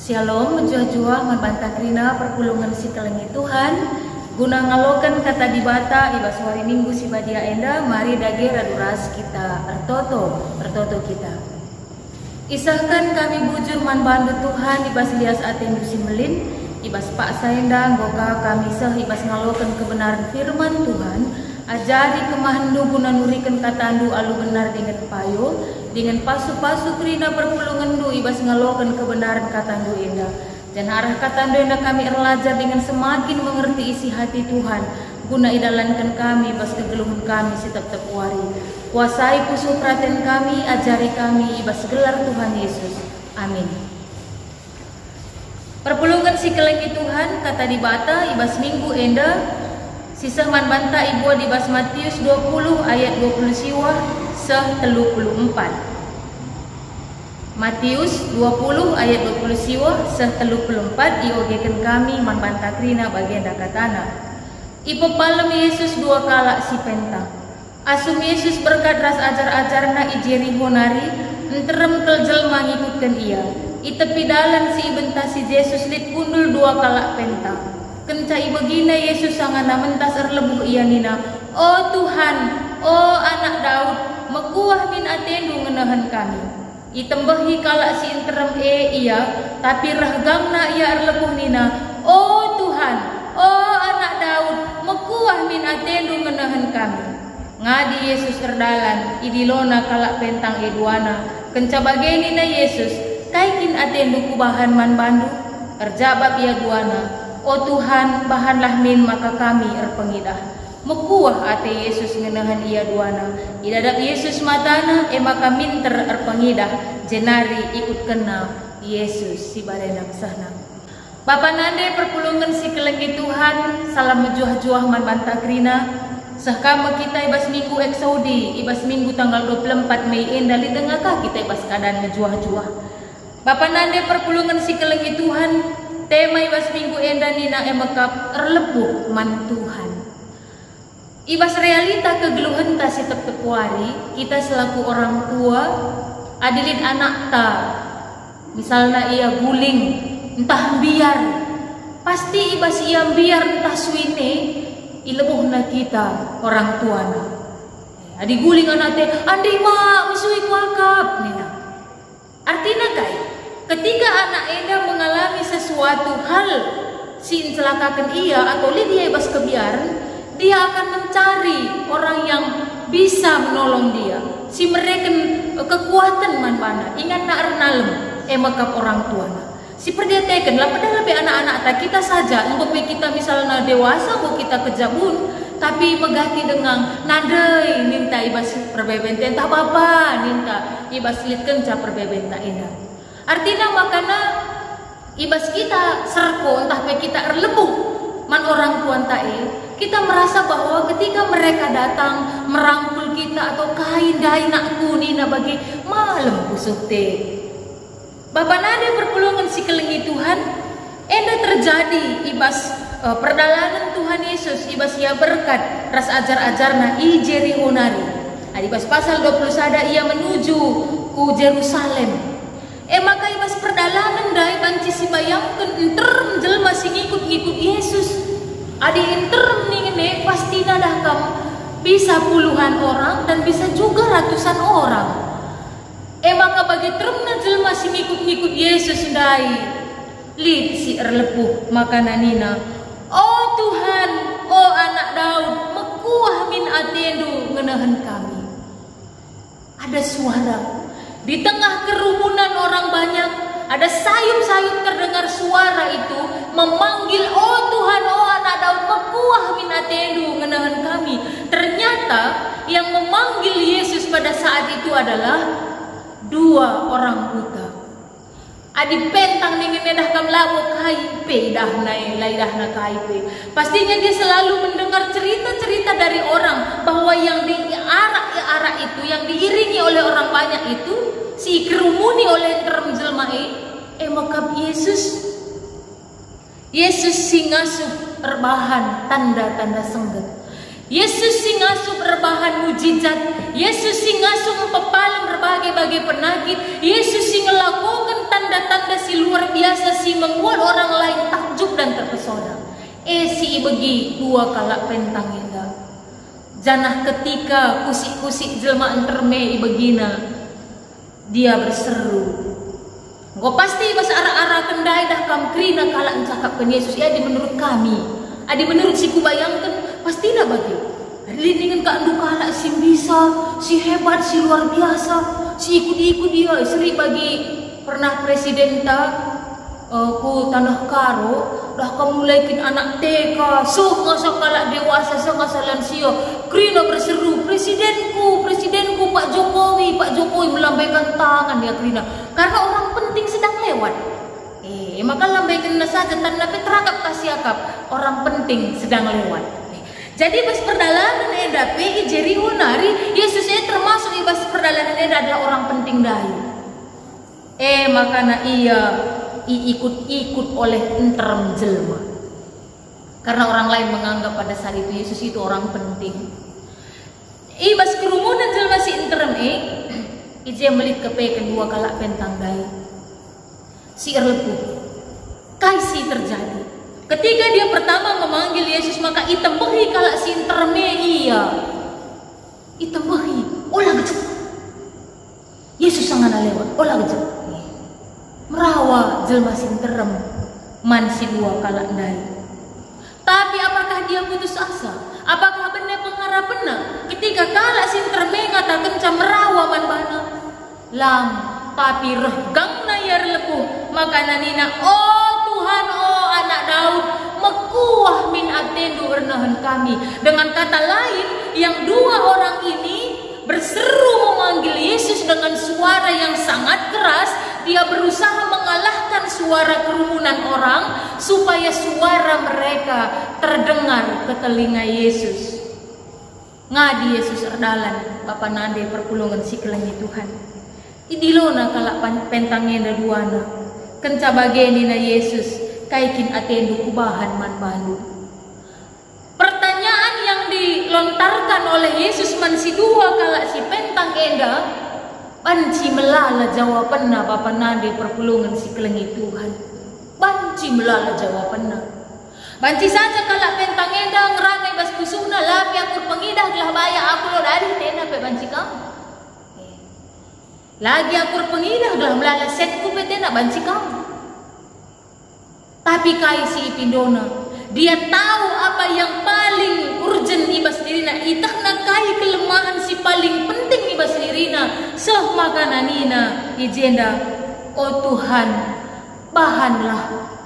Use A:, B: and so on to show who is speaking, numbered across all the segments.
A: Shalom, menjuah-juah membantah krina perpulungan si kelengi Tuhan. Guna ngalokan kata dibata ibas hari minggu si badia enda, mari dage raduras kita ertoto kita. Isahkan kami bujur man bandu Tuhan ibas lias atendu si melin, ibas pak saendang goka kami sah ibas ngalokan kebenaran firman Tuhan. Ajari kemahandu guna nurikan katandu alu benar dengan payo, dengan pasu-pasu krina perpulungan du ibas ngalokan kebenaran katandu enda. Dan arah katandu enda kami erlajar dengan semakin mengerti isi hati Tuhan, guna idalankan kami ibas kegelungan kami setiap wari. Kuasai pusu praten kami, ajari kami ibas gelar Tuhan Yesus. Amin. Perpulungan si kelengi Tuhan kata dibata ibas minggu enda. Sisa man banta ibu di bas Matius 20 ayat 20 siwa seh 34. Matius 20 ayat 20 siwa seh 34 diogekan kami man banta krina bagian dakatana. Ipo palem Yesus dua kala si pentang. Asum Yesus berkat ras ajar-ajarna ijeri honari enterem kel jelma ngikutkan ia. Itepi dalan si ibenta si Yesus lit kundul dua kala pentang. Kencai begina Yesus sangana mentas erlebuh ia nina, "Oh Tuhan, oh anak Daud, mekuah min atendu ngenahan kami." Itembehi kala si interem ia, tapi rahgangna ia erlebuh nina, "Oh Tuhan, oh anak Daud, mekuah min atendu ngenahan kami." Ngadi Yesus terdalan, idilona kala pentang eduana, kenca bagenina Yesus, kaikin atendu kubahan man bandu, terjabab ia duana. "Oh Tuhan, bahanlah min maka kami erpengidah." Mekuah ate Yesus ngenahan ia duana. Idadap Yesus matana maka min erpengidah. Jenari ikut kena Yesus si barenang sahna. Bapa nande perpulungan si kelengi Tuhan. Salam menjuah-juah man banta krina. Sahkama kita ibas minggu eksaudi, ibas minggu tanggal 24 Mei endali dengakah kita ibas keadaan menjuah-juah. Bapa nande perpulungan si kelengi Tuhan. Tema ibas minggu enda nina emakap erlebuh man Tuhan. Ibas realita kegeluhan ta si teptekuari kita selaku orang tua adilin anak ta. Misalnya ia guling entah biar, pasti ibas ia biar entah suine ilebuhna kita orang tua na. Adi guling anak teh andi ma misui kuakap nina. Artinya kai ketika anak enda mengalami sesuatu hal si celakakan ia atau dia ibas kebiaran, dia akan mencari orang yang bisa menolong dia. Si mereka kekuatan man mana ingat na ernalem emakap orang tua na. Si perdiateken lah padahal lebih anak-anak tak kita saja untuk kita misalnya dewasa mau kita kejabun tapi megati dengan nadai minta ibas perbebenta entah apa minta ibas lit kenca perbebenta indah. Artinya makana ibas kita serko entah kita erlebuh man orang tuan tae, kita merasa bahwa ketika mereka datang merangkul kita atau kain dai nak kunina bagi malam busuk te. Bapak nade perpulungan si kelengi Tuhan enda terjadi ibas perdalanan Tuhan Yesus ibas ia berkat ras ajar-ajarna ijeri honari. Ibas pasal 20 sada ia menuju ku Jerusalem. Maka ibas perdalanan dai banci si bayangkan enterem jelma si ngikut Yesus. Adi enterem nih pasti nadah kam bisa puluhan orang dan bisa juga ratusan orang. Maka bagi teremna jelma si ngikut Yesus dai lid si erlepuh maka nanina, "Oh Tuhan, oh anak Daud, mekuah min atendu ngenahan kami." Ada suara di tengah kerumunan orang banyak, ada sayup-sayup terdengar suara itu memanggil, "Oh Tuhan, oh anak Daud, mekuah min atendu ngenahan kami." Ternyata yang memanggil Yesus pada saat itu adalah dua orang buta. Adi pentang dengan dah kam labu kaipe dahna kaipe. Pastinya dia selalu mendengar cerita-cerita dari orang bahwa yang diarak itu, yang diiringi oleh orang banyak itu, si kerumuni oleh terem jelmai, makap Yesus si ngasup erbahan tanda-tanda sengget. Yesus si ngasup erbahan mujizat. Yesus si ngasup mempepalang berbagai-bagai penyakit. Yesus si ngelakukan tanda-tanda si luar biasa si membuat orang lain takjub dan terpesona. Si begi dua kalak pentang enda. Janah ketika kusik-kusik jelma enterme ibegina, dia berseru. Gua pasti bas arah-arah kendai dah kam krina kalak encakapkan Yesus. Ya, di menurut kami, adi menurut si kubayangkan pasti dah bagi. Lindingan kak andu kalak si bisa, si hebat, si luar biasa, si ikut-ikut dia. Seri bagi pernah presiden ku tanah karo dah kamu mulaikin anak TK ngasa kalak dewasa ngasa lansia krina berseru presidenku Pak Jokowi melambaikan tangan dia krina karena orang penting sedang lewat. Maka lambaikan saja tanda terangkap kasih akap orang penting sedang lewat. Jadi bas perjalanan eda jeri hunari Yesus termasuk bas perjalanan eda adalah orang penting dahi. Makanya ia ikut-ikut oleh enterem jelma. Karena orang lain menganggap pada saat itu Yesus itu orang penting. Bas kerumunan jelma si enterem ije melit kepe kedua kalak pentang dai. Si erlepu. Kaisi terjadi. Ketika dia pertama memanggil Yesus maka itembehi kalak si entereme iya. Itembehi. Olah gecek. Yesus sangat lewat. Olah gecek. Merawa jelma sinterem man si dua kalak dai. Tapi apakah dia putus asa? Apakah benar pengharapan ketika kalak sinterem ngatakan cam merawa man bana? Lang, tapi rehgang na yar lepuh maka nanina Tuhan anak Daud mekuah min atendu ernahan kami. Dengan kata lain yang dua orang ini berseru memanggil Yesus dengan suara yang sangat keras. Dia berusaha mengalahkan suara kerumunan orang supaya suara mereka terdengar ke telinga Yesus. Ngadi Yesus erdalan Bapak nande perpulungan si kelengi Tuhan. Idilona kalak pentangnya duana. Kenca bagenina Yesus kaikin atendu kubahan man bandu. Pertanyaan yang dilontarkan oleh Yesus man si dua kalak si pentang enda banci melala jawabanna Bapa nade perpulungan si kelengi Tuhan. Banci melala jawabanna. Banci saja kalak pentang enda ngerangai bas kusuna lapi akur pengidah gelah baya aku lo dari tena pe banci kamu. Lagi akur pengidah gelah melala setku pe tena banci kamu. Tapi kai si ipindona dia tahu apa yang paling urgent ibas dirina. Itah nakai kelemahan si paling penting ibas dirina. Soh makananina ijenda. Oh Tuhan, bahanlah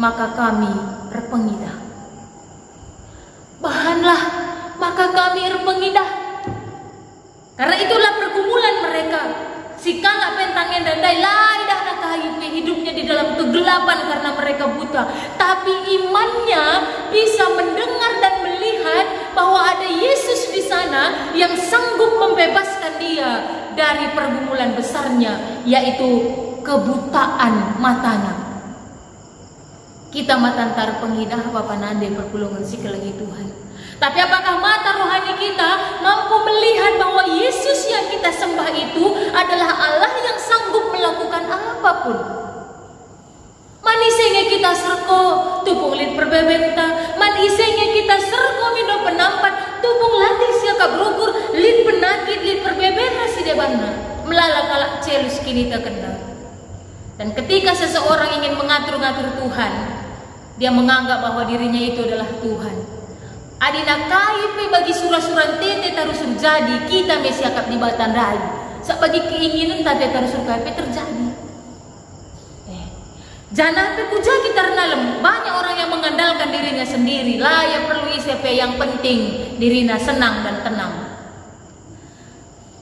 A: maka kami repengidah. Bahanlah maka kami repengidah. Karena itulah pergumulan mereka. Si kalak pentangnya dandai lai dah nakahi hidupnya di dalam kegelapan karena mereka buta. Tapi imannya bisa mendengar dan melihat bahwa ada Yesus di sana yang sanggup membebaskan dia dari pergumulan besarnya, yaitu kebutaan matana. Kita matantar pengidah Bapak nande perpulungan si kelengi Tuhan. Tapi apakah mata rohani kita mampu melihat bahwa Yesus yang kita sembah itu adalah Allah yang sanggup melakukan apapun? Manisenya kita serko tupung lid perbebenta, manisenya kita serko mindo penampat tupung latih siaka berukur lid penakit lid perbebenta si debana melala kalak celus kini terkena. Dan ketika seseorang ingin mengatur-ngatur Tuhan, dia menganggap bahwa dirinya itu adalah Tuhan. Adina kaipe bagi surah-surah tete terus terjadi kita mesiakap di batan rai. Sebagi keinginan tete terus kaipe terjadi. Jangan puja kita renalem. Banyak orang yang mengandalkan dirinya sendiri. Lah yang perlu ICP yang penting dirinya senang dan tenang.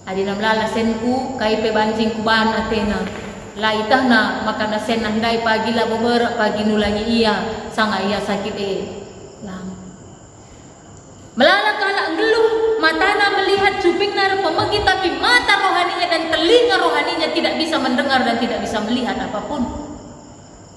A: Adina melala senku kaipe bancing kuban atena. Lah itahna makana senah dai pagi lah beber pagi nulangi iya sanga iya sakit melala kalak geluh, matana melihat cuping nara pemegi, tapi mata rohaninya dan telinga rohaninya tidak bisa mendengar dan tidak bisa melihat apapun.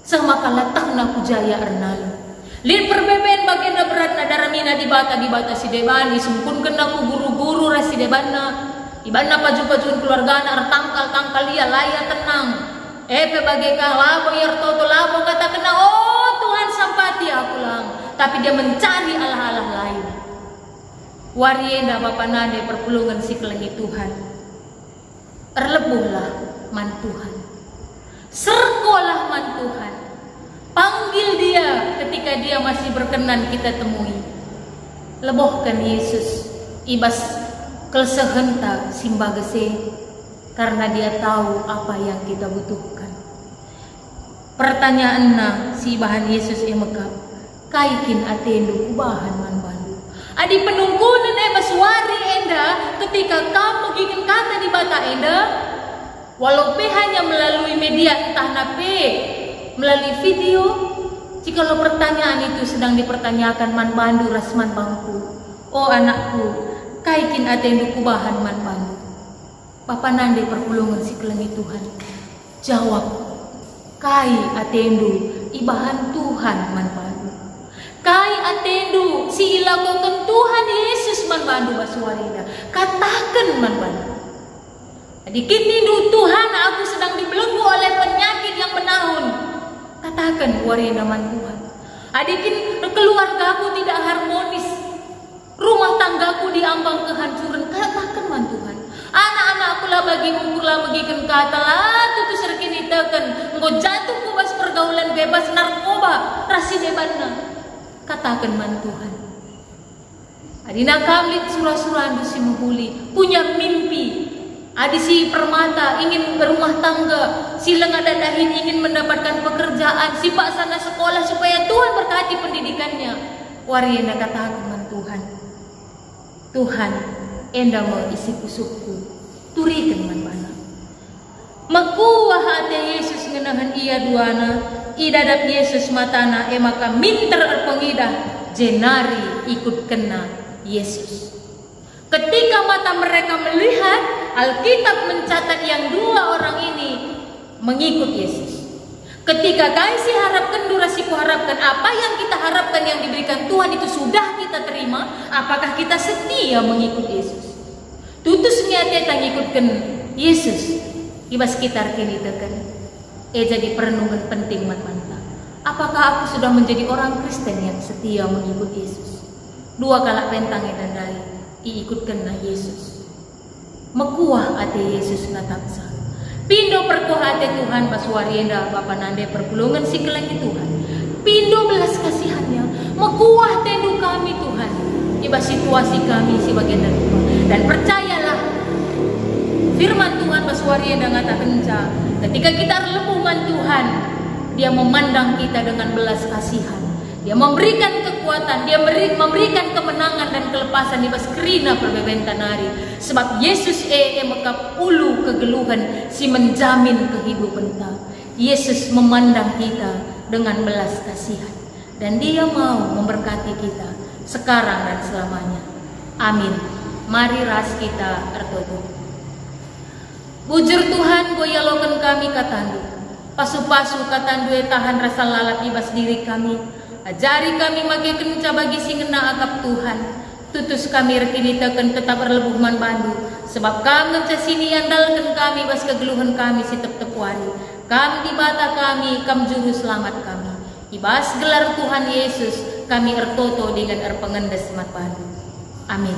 A: Semaka letakna pujaya ernal. Lin perbeben bagian berat nadaramina di bata si debani, sungkun kena ku guru-guru rasi debana, ibana paju-pajuan keluarga na tangkal-tangkal ia laya tenang. Bagai kang labo yertoto labo kata kena, oh Tuhan sampati aku lang. Tapi dia mencari Allah-Allah lain. Warienda Bapa nade perpulungan si kelengi Tuhan. Erlebuhlah man Tuhan. Serkolah man Tuhan. Panggil dia ketika dia masih berkenan kita temui. Lebohkan Yesus ibas kelsehenta simbagese, karena dia tahu apa yang kita butuhkan. Pertanyaanna si bahan Yesus emekap, kaikin atendu kubahan man bandu. Adi penunggunan baswari enda ketika kamu gingin kata di bata enda, walaupun hanya melalui media entah nape, melalui video. Jikalau pertanyaan itu sedang dipertanyakan man bandu rasman bangku, oh anakku, kaikin atendu kubahan man bandu. Papa nande perpulungan si kelengi Tuhan. Jawab, kai atendu ibahan Tuhan man bandu. Kai atendu si ilakokan Tuhan Yesus man bandu baswarina. Katakan man bandu. Adikit nindu Tuhan, aku sedang dibelenggu oleh penyakit yang menahun. Katakan warina man Tuhan. Adikit keluargaku tidak harmonis, rumah tanggaku diambang kehancuran. Katakan man Tuhan. Anak-anakku lah bagi umur lah bagi kata lah tutu serkini teken engkau jatuh ku bas pergaulan bebas narkoba rasi debatna. Katakan man Tuhan. Adina kamlit surah-surah andu si menghuli punya mimpi. Adi si permata ingin berumah tangga, si lengadadahin ingin mendapatkan pekerjaan, si pak sana sekolah supaya Tuhan berkati pendidikannya. Warienda katakan man Tuhan. Tuhan enda mau isi kusukku, turikan man bana. Makuah ate Yesus ngenahan ia duana, idadap Yesus matana emaka minter erpengidah, jenari ikut kena Yesus. Ketika mata mereka melihat, Alkitab mencatat yang dua orang ini mengikut Yesus. Ketika kaisi harapkan durasiku harapkan, apa yang kita harapkan yang diberikan Tuhan itu sudah kita terima, apakah kita setia mengikut Yesus? Tutus niatnya tak ngikutkan Yesus iba sekitar kini tekan. Jadi perenungan penting mata. Apakah aku sudah menjadi orang Kristen yang setia mengikut Yesus? Dua kalak pentang dan dai iikutkan na Yesus. Mekuah ate Yesus nataksa. Pindo perkuah ate Tuhan baswarienda Bapa nande perpulungan si kelengi Tuhan. Pindo belas kasihannya. Mekuah tendu kami Tuhan. Iba situasi kami si bagian dari Tuhan. Dan percayalah firman Tuhan baswarienda ngata kenca. Ketika kita relebuman Tuhan, dia memandang kita dengan belas kasihan. Dia memberikan kekuatan, dia memberikan kemenangan dan kelepasan di bas kerina perbebentan hari. Sebab Yesus mekap ulu kegeluhan si menjamin kehidupan ta. Yesus memandang kita dengan belas kasihan dan dia mau memberkati kita sekarang dan selamanya. Amin. Mari ras kita ertoto. Bujur Tuhan goyalokan kami katandu. Pasu-pasu katandu tahan rasa lalap ibas diri kami. Ajari kami magi kenca bagi singena akap Tuhan. Tutus kami rekini teken tetap berlebuh man bandu. Sebab kami sini andalkan kami bas kegeluhan kami si tep-tepwari. Kami di bata kami, kam juru selamat kami. Ibas gelar Tuhan Yesus, kami ertoto dengan erpengendes mat bandu. Amin.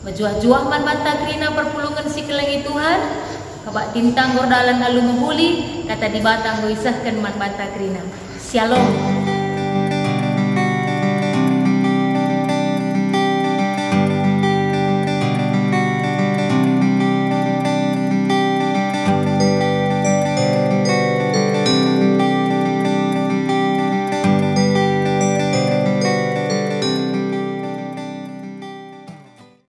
A: Mejuah-juah man banta krina perpulungan si kelengi Tuhan. Kabak tintang gordalan alu menghuli, kata di batang goisahkan man banta krina. Shalom.